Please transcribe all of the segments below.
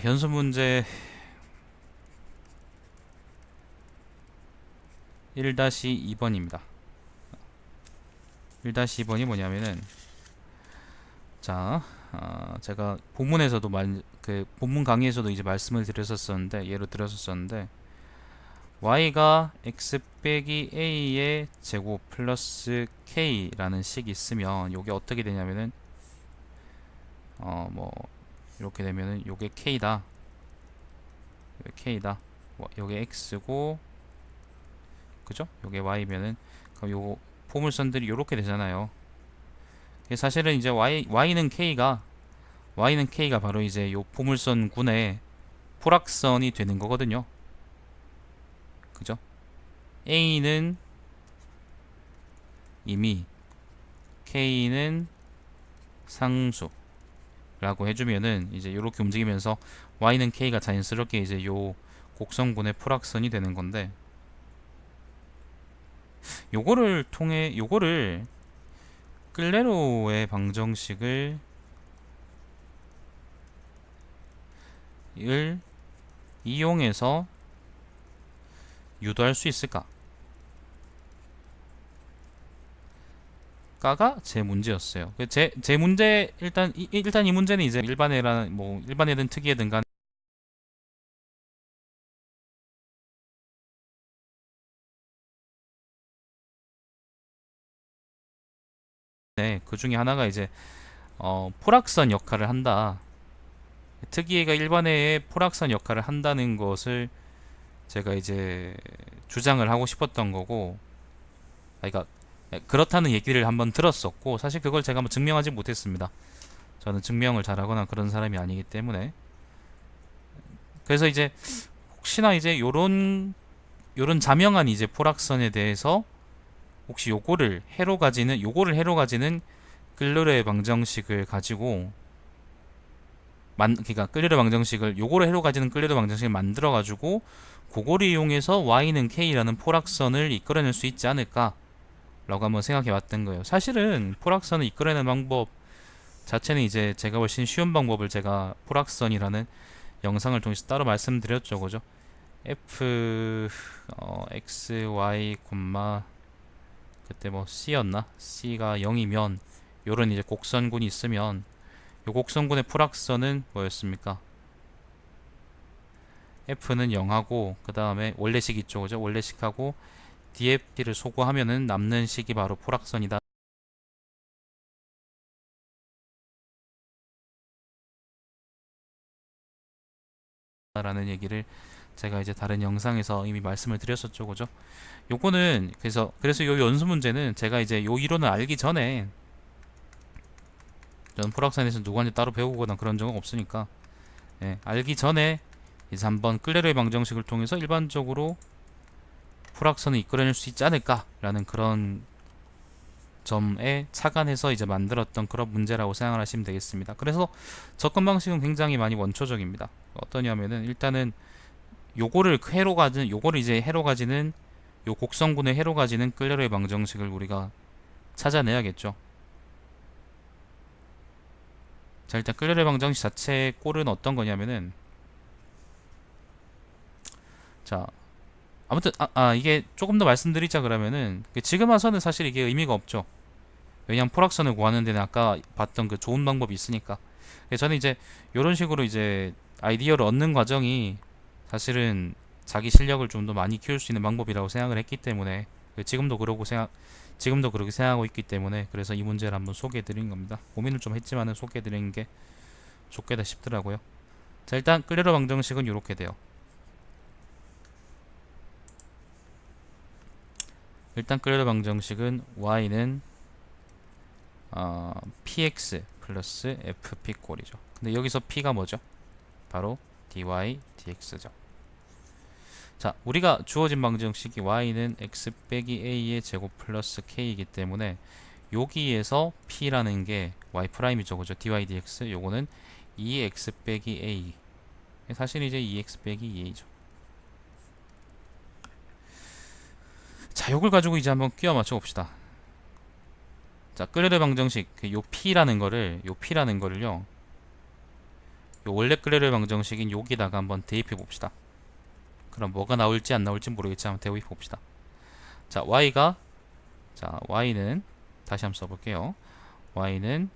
연습 문제 1-2번입니다. 1-2번이 뭐냐면은, 자, 제가 본문에서도 본문 강의에서도 이제 말씀을 드렸었었는데, 예로 들었었었는데, y가 x 빼기 a의 제곱 플러스 k라는 식이 있으면 요게 어떻게 되냐면은, 뭐 이렇게 되면은 요게 k다, 요게 k다, 요게 x고, 그죠? 요게 y면은, 그럼 요 포물선들이 요렇게 되잖아요. 사실은 이제 y는 k가 바로 이제 요 포물선 군의 포락선이 되는 거거든요. 그죠? a는 이미 k는 상수라고 해주면은 이제 이렇게 움직이면서 y는 k가 자연스럽게 이제 요 곡선군의 포락선이 되는 건데, 요거를 끌레로의 방정식을 이용해서 유도할 수 있을까? 가가 제 문제였어요. 제 문제, 일단 이 문제는 이제 일반 애든 특이 애든 간에 그 중에 하나가 이제 포락선 역할을 한다. 특이애가 일반애의 포락선 역할을 한다는 것을 제가 이제 주장을 하고 싶었던 거고, 그러니까 그렇다는 얘기를 한번 들었었고, 사실 그걸 제가 한번 증명하지 못했습니다. 저는 증명을 잘하거나 그런 사람이 아니기 때문에. 그래서 이제 혹시나 이제 요런 자명한 이제 포락선에 대해서 혹시 요거를 해로 가지는 끌르르의 방정식을 가지고 그러니까 끌르르 방정식을 요거를 해로 가지는 끌르르 방정식을 만들어 가지고 그거를 이용해서 y는 k라는 포락선을 이끌어낼 수 있지 않을까 라고 한번 생각해 봤던 거예요. 사실은 포락선을 이끌어내는 방법 자체는 이제 제가 훨씬 쉬운 방법을 제가 포락선이라는 영상을 통해서 따로 말씀드렸죠, 그죠? f x y 그때 뭐 c였나? c가 0이면 요런 이제 곡선군이 있으면 요 곡선군의 풀악선은 뭐였습니까? f는 0하고 그 다음에 원래식 있죠, 그죠? 원래식하고 dft를 소구하면은 남는 식이 바로 풀악선이다 라는 얘기를 제가 이제 다른 영상에서 이미 말씀을 드렸었죠, 그죠? 요거는 그래서 요 연수 문제는 제가 이제 요 이론을 알기 전에, 저는 풀악선에서 누구한테 따로 배우거나 그런 적은 없으니까, 알기 전에 이제 한번 클레르의 방정식을 통해서 일반적으로 풀악선을 이끌어낼 수 있지 않을까라는 그런 점에 착안해서 이제 만들었던 그런 문제라고 생각을 하시면 되겠습니다. 그래서 접근 방식은 굉장히 많이 원초적입니다. 어떠냐면은 일단은 요거를 이제 해로 가지는 요 곡선군의 해로 가지는 클레르의 방정식을 우리가 찾아내야겠죠. 자, 일단 클레르의 방정식 자체의 꼴은 어떤 거냐면은, 자, 아무튼 이게 조금 더 말씀드리자 그러면은 지금 와서는 사실 이게 의미가 없죠. 왜냐면 포락선을 구하는 데는 아까 봤던 그 좋은 방법이 있으니까. 저는 이제 이런 식으로 이제 아이디어를 얻는 과정이 사실은 자기 실력을 좀 더 많이 키울 수 있는 방법이라고 생각을 했기 때문에, 지금도 그렇게 생각하고 있기 때문에, 그래서 이 문제를 한번 소개해 드린 겁니다. 고민을 좀 했지만은 소개해 드리는 게 좋겠다 싶더라고요. 자, 일단 클레르 방정식은 이렇게 돼요. 일단 클레르 방정식은 y는 px 플러스 fp 꼴이죠. 근데 여기서 p가 뭐죠? 바로 dy dx죠. 자, 우리가 주어진 방정식이 y는 x 빼기 a의 제곱 플러스 k이기 때문에 여기에서 p라는 게 y 프라임이죠, 그죠? dy dx 요거는 2x 빼기 a, 사실 이제 2x 빼기 2a죠. 자, 요걸 가지고 이제 한번 끼워 맞춰 봅시다. 자, 끌레르 방정식 요 p라는 거를요, 요 원래 끌레르 방정식인 여기다가 한번 대입해 봅시다. 그럼 뭐가 나올지 안 나올지 모르겠지만 대입해 봅시다. 자, y는 다시 한번 써볼게요. y는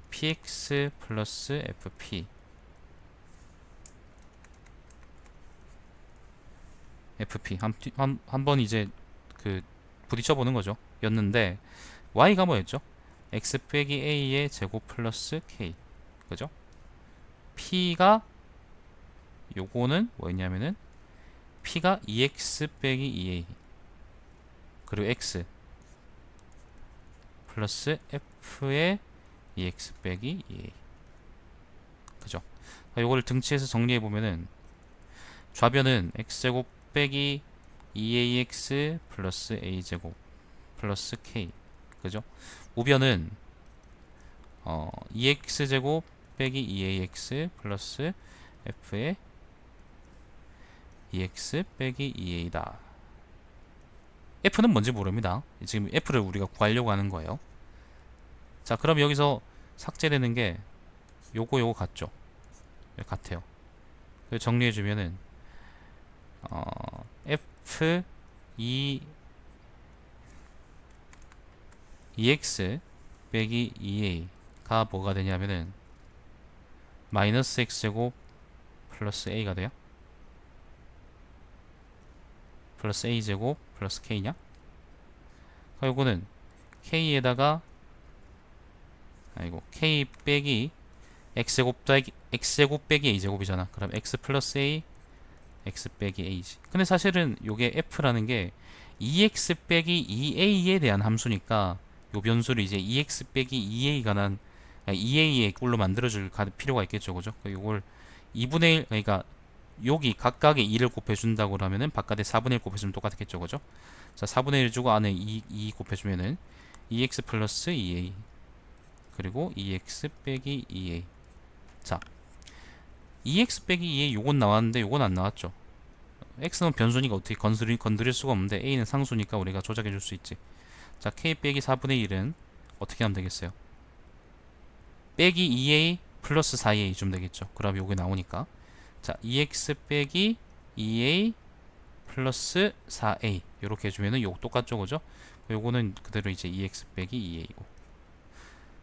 px 플러스 fp 한번 이제 그 부딪혀 보는 거죠. 였는데 y가 뭐였죠? x 빼기 a의 제곱 플러스 k, 그죠? p가 요거는 뭐였냐면은 p가 2x 빼기 2a 그리고 x 플러스 f의 2x 빼기 2a, 그죠? 요거를 등치해서 정리해 보면은 좌변은 x제곱 빼기 2ax 플러스 a제곱 플러스 k, 그죠? 우변은 2x제곱 빼기 2ax 플러스 f의 2x 빼기 2a다. f는 뭔지 모릅니다. 지금 f를 우리가 구하려고 하는 거예요. 자, 그럼 여기서 삭제되는 게 요거 같죠? 같아요. 정리해주면은 f 2x 빼기 2a가 뭐가 되냐면은 마이너스 x제곱 플러스 a가 돼요. 플러스 a제곱 플러스 k냐? 요거는 k에다가 k 빼기 x제곱 빼기 a제곱이잖아. 그럼 x 플러스 a x 빼기 a지. 근데 사실은 요게 f라는 게 2x 빼기 2a에 대한 함수니까 요 변수를 이제 2x 빼기 2a가 난 2a의 꼴로 만들어줄 필요가 있겠죠, 그죠? 요걸 2분의 1, 그러니까 여기 각각의 2를 곱해준다고 하면은 바깥에 4분의 1 곱해주면 똑같겠죠, 그죠? 자, 4분의 1 주고 안에 2 곱해주면은 2x 플러스 2a 그리고 2x 빼기 2a. 자, 2x 빼기 2a 요건 나왔는데 요건 안 나왔죠. x는 변수니까 어떻게 건드릴 수가 없는데 a는 상수니까 우리가 조작해 줄 수 있지. 자, k 빼기 4분의 1은 어떻게 하면 되겠어요? 빼기 2a 플러스 4a 좀 되겠죠. 그럼 요게 나오니까 자, 2x 빼기 2a 플러스 4a 요렇게 해주면은 요거 똑같죠, 그죠? 요거는 그대로 이제 2x 빼기 2a고.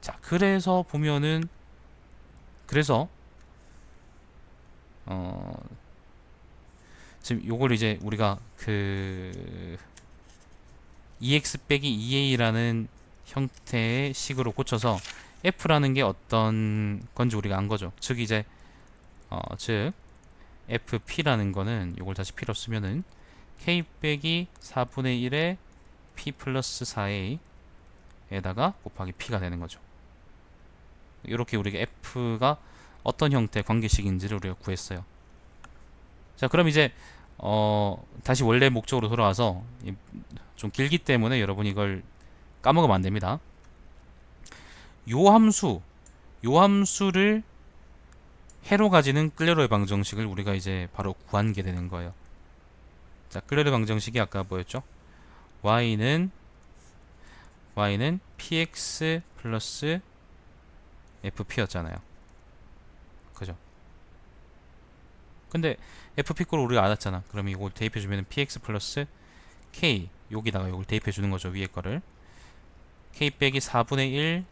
자, 그래서 보면은 그래서 지금 요걸 이제 우리가 그 2x 빼기 2a라는 형태의 식으로 고쳐서 f라는 게 어떤 건지 우리가 안 거죠. 즉 이제 즉 fp라는 거는 요걸 다시 p로 쓰면은 k 빼기 4분의 1의 p 플러스 4a 에다가 곱하기 p가 되는 거죠. 이렇게 우리가 f가 어떤 형태의 관계식인지를 우리가 구했어요. 자, 그럼 이제 다시 원래 목적으로 돌아와서 좀 길기 때문에 여러분 이걸 까먹으면 안 됩니다. 요 함수를 해로 가지는 클레로의 방정식을 우리가 이제 바로 구한 게 되는 거예요. 자, 클레로의 방정식이 아까 뭐였죠? y는 px 플러스 fp였잖아요. 그죠? 근데 fp 꼴을 우리가 알았잖아. 그럼 이걸 대입해주면 px 플러스 k 여기다가 이걸 대입해주는 거죠. 위에 거를 k 빼기 4분의 1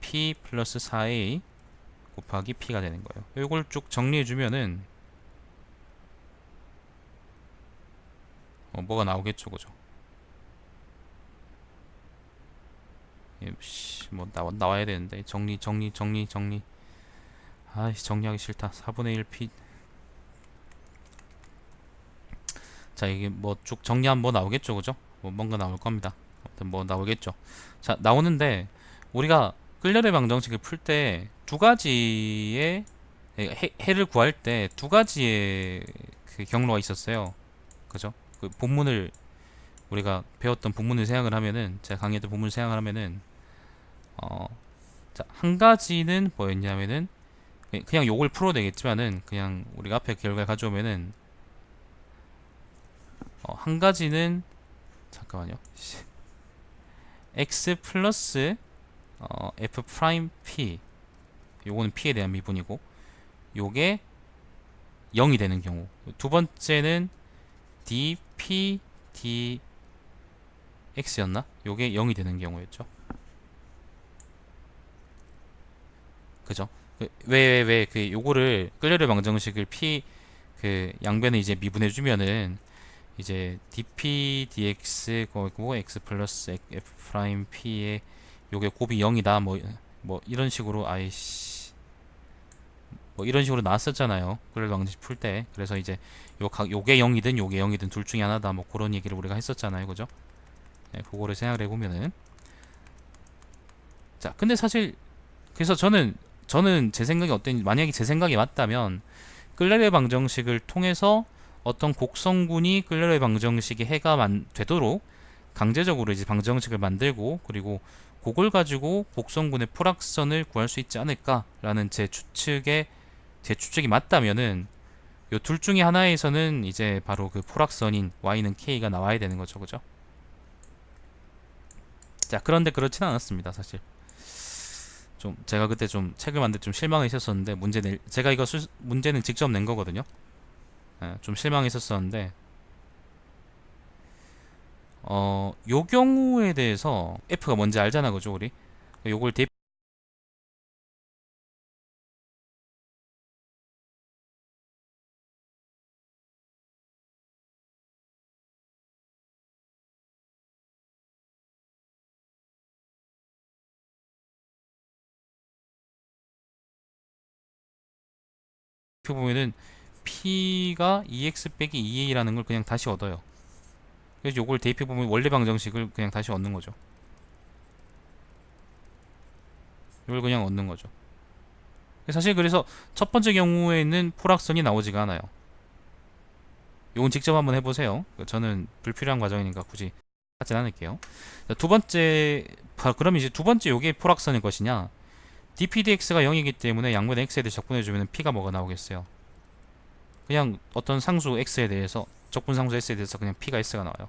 p 플러스 4a 곱하기 p가 되는 거예요. 이걸 쭉 정리해주면은 뭐가 나오겠죠, 그죠? 뭐 나와야 되는데 정리. 아이씨, 정리하기 싫다. 4분의 1 p. 자, 이게 뭐 쭉 정리하면 뭐 나오겠죠, 그죠? 뭐 뭔가 나올 겁니다. 아무튼 뭐 나오겠죠. 자, 나오는데 우리가 끌레르 방정식을 풀 때 두 가지의 해를 구할 때 두 가지의 그 경로가 있었어요. 그죠? 그 본문을 우리가 배웠던 본문을 생각을 하면은 제가 강의했던 본문을 생각을 하면은 자, 한 가지는 뭐였냐면은 그냥 요걸 풀어도 되겠지만은 그냥 우리가 앞에 결과를 가져오면은 한 가지는 잠깐만요. x 플러스 f 프라임 p 요거는 p에 대한 미분이고 요게 0이 되는 경우, 두 번째는 dpdx였나? 요게 0이 되는 경우였죠. 그죠? 왜 요거를 끌려를 방정식을 그 양변에 이제 미분해 주면은 이제 dp dx 거고 x 플러스 f 프라임 p에 요게 곱이 0이다 뭐 이런 식으로 아이씨 뭐 이런 식으로 나왔었잖아요. 끌려를 방정식 풀 때. 그래서 이제 요게 0이든 요게 0이든 둘 중에 하나다 뭐 그런 얘기를 우리가 했었잖아요. 그죠? 네, 그거를 생각을 해보면은 자 근데 사실 그래서 저는 제 생각이 어땠는지, 만약에 제 생각이 맞다면 끌레르 방정식을 통해서 어떤 곡선군이 끌레르 방정식의 해가 되도록 강제적으로 이제 방정식을 만들고, 그리고 그걸 가지고 곡선군의 포락선을 구할 수 있지 않을까라는 제 추측이 맞다면은 요 둘 중에 하나에서는 이제 바로 그 포락선인 y는 k가 나와야 되는 거죠. 그죠? 자, 그런데 그렇진 않았습니다, 사실. 좀 제가 그때 좀 책을 만들 때 좀 실망했었었는데, 제가 이거 문제는 직접 낸 거거든요. 예, 좀 실망했었었는데 요 경우에 대해서 F가 뭔지 알잖아, 그죠, 우리? 요걸 대입해 보면은 P가 2x 빼기 2a라는 걸 그냥 다시 얻어요. 그래서 요걸 대입해 보면 원래 방정식을 그냥 다시 얻는 거죠. 이걸 그냥 얻는 거죠. 사실 그래서 첫 번째 경우에는 포락선이 나오지가 않아요. 요건 직접 한번 해보세요. 저는 불필요한 과정이니까 굳이 하진 않을게요. 자, 그럼 이제 두 번째 요게 포락선일 것이냐? dpdx가 0이기 때문에 양변에 x에 대해 적분해주면 p가 뭐가 나오겠어요? 그냥 어떤 상수 x에 대해서, 적분상수 s에 대해서 그냥 p가 s가 나와요.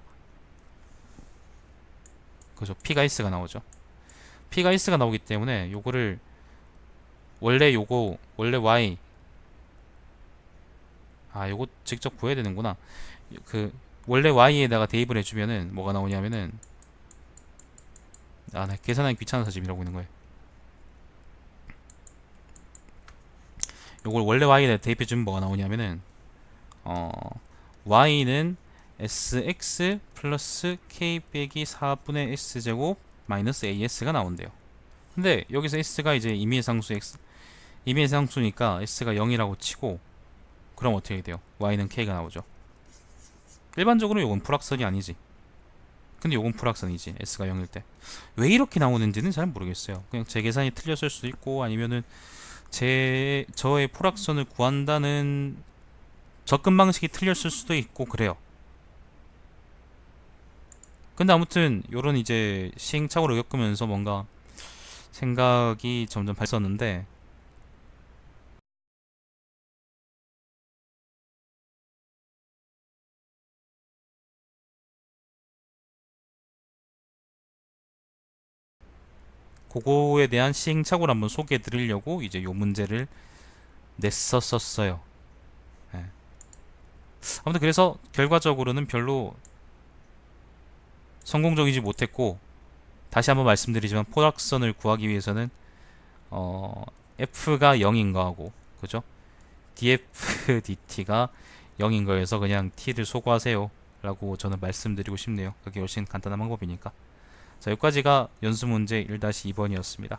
그죠? p가 s가 나오죠. p가 s가 나오기 때문에 요거를 원래 y, 요거 직접 구해야 되는구나. 그 원래 y에다가 대입을 해주면은 뭐가 나오냐면은, 나 계산하기 귀찮아서 지금 이러고 있는 거예요. 요걸 원래 y에다 대입해주면 뭐가 나오냐면은 y는 sx 플러스 k 빼기 4분의 s제곱 마이너스 as가 나온대요. 근데 여기서 s가 이제 임의의 상수니까 s가 0이라고 치고, 그럼 어떻게 돼요? y는 k가 나오죠. 일반적으로 요건 불확선이 아니지. 근데 요건 불확선이지, s가 0일 때. 왜 이렇게 나오는지는 잘 모르겠어요. 그냥 제 계산이 틀렸을 수도 있고, 아니면은 저의 포락선을 구한다는 접근 방식이 틀렸을 수도 있고 그래요. 근데 아무튼 요런 이제 시행착오를 겪으면서 뭔가 생각이 점점 발었는데, 그거에 대한 시행착오를 한번 소개해 드리려고 이제 요 문제를 냈었어요. 예. 아무튼 그래서 결과적으로는 별로 성공적이지 못했고, 다시 한번 말씀드리지만 포락선을 구하기 위해서는 f가 0인 거하고, 그죠? df dt가 0인 거여서 그냥 t를 소거하세요 라고 저는 말씀드리고 싶네요. 그게 훨씬 간단한 방법이니까. 자, 여기까지가 연수문제 1-2번이었습니다.